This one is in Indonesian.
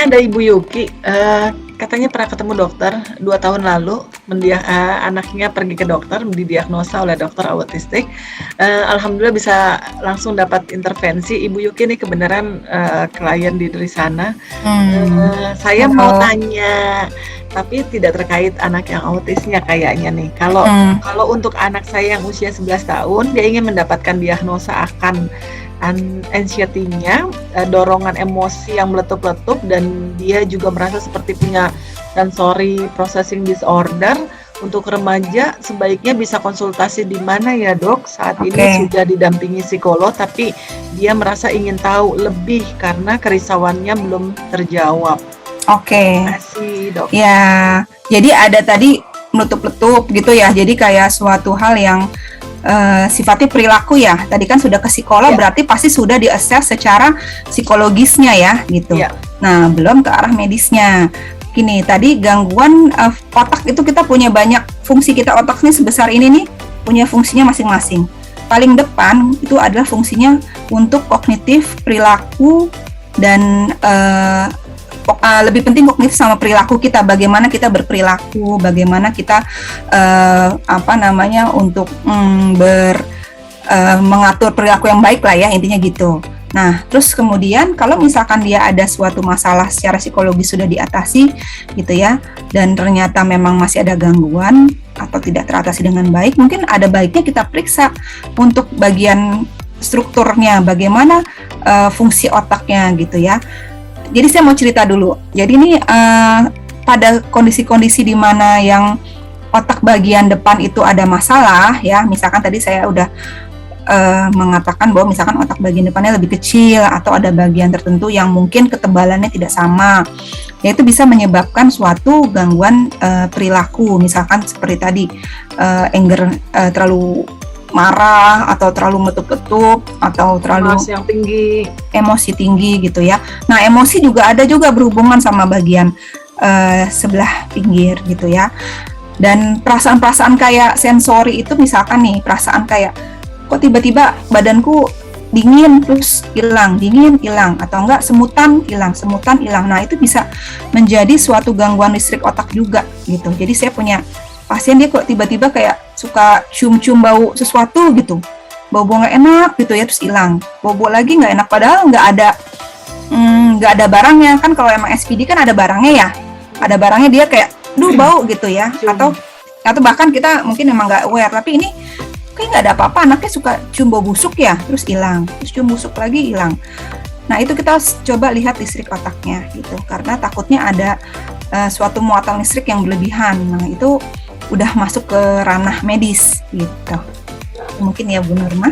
ada Ibu Yuki, katanya pernah ketemu dokter 2 tahun lalu, anaknya pergi ke dokter, didiagnosa oleh dokter autistik. Alhamdulillah bisa langsung dapat intervensi. Ibu Yuki ini kebenaran klien dari sana. Saya mau Halo. tanya, tapi tidak terkait anak yang autisnya kayaknya nih. Kalau untuk anak saya yang usia 11 tahun, dia ingin mendapatkan diagnosa akan anxiety-nya, dorongan emosi yang meletup-letup, dan dia juga merasa seperti punya sensory processing disorder. Untuk remaja sebaiknya bisa konsultasi di mana ya, Dok? Saat ini sudah didampingi psikolog, tapi dia merasa ingin tahu lebih karena kerisauannya belum terjawab. Terima kasih, Dok. Ya, jadi ada tadi menutup-letup gitu ya. Jadi kayak suatu hal yang sifatnya perilaku ya. Tadi kan sudah ke psikolog, berarti pasti sudah di-assess secara psikologisnya ya, gitu. Nah, belum ke arah medisnya. Gini, tadi gangguan otak itu kita punya banyak fungsi. Kita otak ini sebesar ini nih, punya fungsinya masing-masing. Paling depan itu adalah fungsinya untuk kognitif, perilaku, dan lebih penting kognitif sama perilaku kita, bagaimana kita berperilaku, bagaimana kita untuk mengatur perilaku yang baik lah ya, intinya gitu. Nah, terus kemudian kalau misalkan dia ada suatu masalah secara psikologis sudah diatasi gitu ya, dan ternyata memang masih ada gangguan atau tidak teratasi dengan baik, mungkin ada baiknya kita periksa untuk bagian strukturnya, bagaimana fungsi otaknya gitu ya. Jadi saya mau cerita dulu. Jadi ini pada kondisi-kondisi di mana yang otak bagian depan itu ada masalah ya, misalkan tadi saya udah mengatakan bahwa misalkan otak bagian depannya lebih kecil atau ada bagian tertentu yang mungkin ketebalannya tidak sama, yaitu bisa menyebabkan suatu gangguan perilaku, misalkan seperti tadi anger, terlalu marah atau terlalu metup-metup atau terlalu emosi tinggi gitu ya. Nah, emosi juga ada juga berhubungan sama bagian sebelah pinggir gitu ya. Dan perasaan-perasaan kayak sensori itu, misalkan nih perasaan kayak kok tiba-tiba badanku dingin terus hilang, dingin hilang, atau enggak semutan hilang. Nah, itu bisa menjadi suatu gangguan listrik otak juga gitu. Jadi saya punya pasien, dia kok tiba-tiba kayak suka cium-cium bau sesuatu gitu, bau-bau nggak enak gitu ya, terus hilang. Bau-bau lagi nggak enak, padahal nggak ada barangnya. Kan kalau emang SPD kan ada barangnya ya, ada barangnya, dia kayak bau gitu ya, atau bahkan kita mungkin emang nggak aware, tapi ini kayak nggak ada apa-apa, anaknya suka cium bau busuk ya, terus hilang, terus cium busuk lagi hilang. Nah, itu kita coba lihat listrik otaknya gitu, karena takutnya ada suatu muatan listrik yang berlebihan. Nah, itu udah masuk ke ranah medis gitu. Mungkin ya Bu Nurma.